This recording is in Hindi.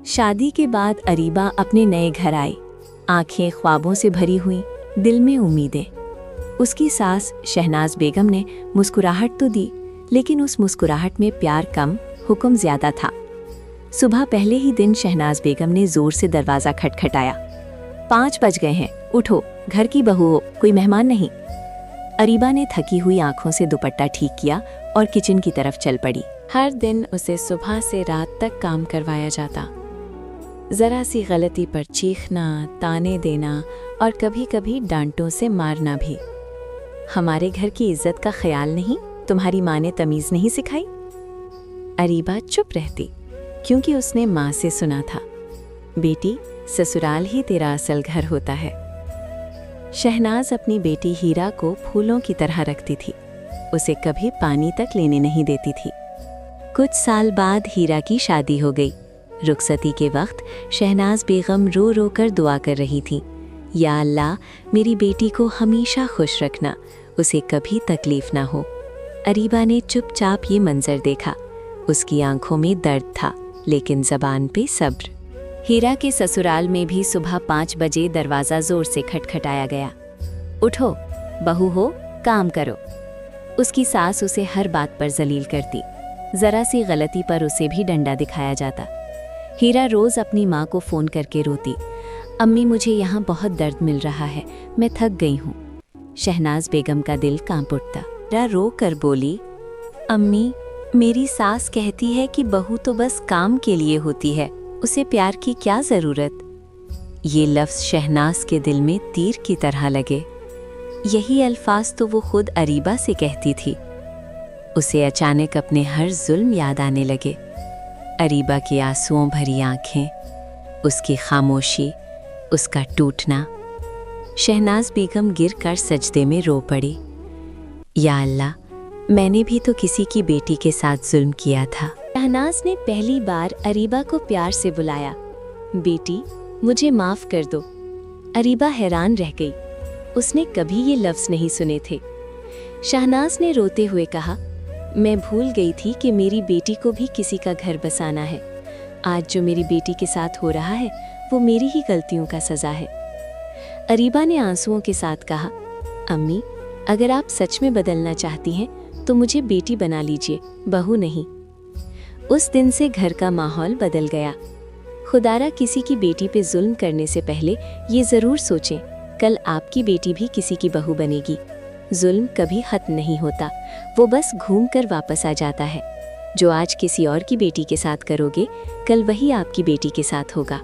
शादी के बाद अरीबा अपने नए घर आई। आंखें ख्वाबों से भरी हुई, दिल में उम्मीदें। उसकी सास शहनाज बेगम ने मुस्कुराहट तो दी, लेकिन उस मुस्कुराहट में प्यार कम, हुक्म ज्यादा था। सुबह पहले ही दिन शहनाज बेगम ने जोर से दरवाजा खटखटाया। 5 बज गए हैं, उठो, घर की बहू हो, कोई मेहमान नहीं। अरीबा ने थकी हुई आंखों से दुपट्टा ठीक किया और किचन की तरफ चल पड़ी। हर दिन उसे सुबह से रात तक काम करवाया जाता। जरा सी गलती पर चीखना, ताने देना और कभी कभी डांटों से मारना भी। हमारे घर की इज्जत का ख्याल नहीं, तुम्हारी माँ ने तमीज नहीं सिखाई? अरीबा चुप रहती, क्योंकि उसने माँ से सुना था, बेटी ससुराल ही तेरा असल घर होता है। शहनाज अपनी बेटी हीरा को फूलों की तरह रखती थी, उसे कभी पानी तक लेने नहीं देती थी। कुछ साल बाद हीरा की शादी हो गई। रुखसती के वक्त शहनाज बेगम रो रो कर दुआ कर रही थी, या अल्लाह मेरी बेटी को हमेशा खुश रखना, उसे कभी तकलीफ ना हो। अरीबा ने चुपचाप ये मंजर देखा। उसकी आंखों में दर्द था, लेकिन जबान पे सब्र। हीरा के ससुराल में भी सुबह 5 बजे दरवाज़ा जोर से खटखटाया गया। उठो, बहू हो, काम करो। उसकी सास उसे हर बात पर जलील करती, जरा सी गलती पर उसे भी डंडा दिखाया जाता। हीरा रोज अपनी माँ को फ़ोन करके रोती, अम्मी मुझे यहाँ बहुत दर्द मिल रहा है, मैं थक गई हूँ। शहनाज बेगम का दिल कांप उठता। हीरा रो कर बोली, अम्मी मेरी सास कहती है कि बहू तो बस काम के लिए होती है, उसे प्यार की क्या ज़रूरत। ये लफ्ज़ शहनाज के दिल में तीर की तरह लगे। यही अल्फाज तो वो खुद अरीबा से कहती थी। उसे अचानक अपने हर जुल्म याद आने लगे। अरीबा की आंसुओं भरी आंखें, उसकी खामोशी, उसका टूटना। शहनाज बेगम गिरकर सजदे में रो पड़ी, या अल्लाह मैंने भी तो किसी की बेटी के साथ जुल्म किया था। शहनाज ने पहली बार अरीबा को प्यार से बुलाया, बेटी मुझे माफ़ कर दो। अरीबा हैरान रह गई, उसने कभी ये लफ्ज़ नहीं सुने थे। शहनाज ने रोते हुए कहा, मैं भूल गई थी कि मेरी बेटी को भी किसी का घर बसाना है। आज जो मेरी बेटी के साथ हो रहा है वो मेरी ही गलतियों का सज़ा है। अरीबा ने आंसुओं के साथ कहा, अम्मी अगर आप सच में बदलना चाहती हैं तो मुझे बेटी बना लीजिए, बहू नहीं। उस दिन से घर का माहौल बदल गया। खुदारा किसी की बेटी पे जुल्म करने से पहले ये ज़रूर सोचें, कल आपकी बेटी भी किसी की बहू बनेगी। जुल्म कभी खत्म नहीं होता, वो बस घूम कर वापस आ जाता है। जो आज किसी और की बेटी के साथ करोगे, कल वही आपकी बेटी के साथ होगा।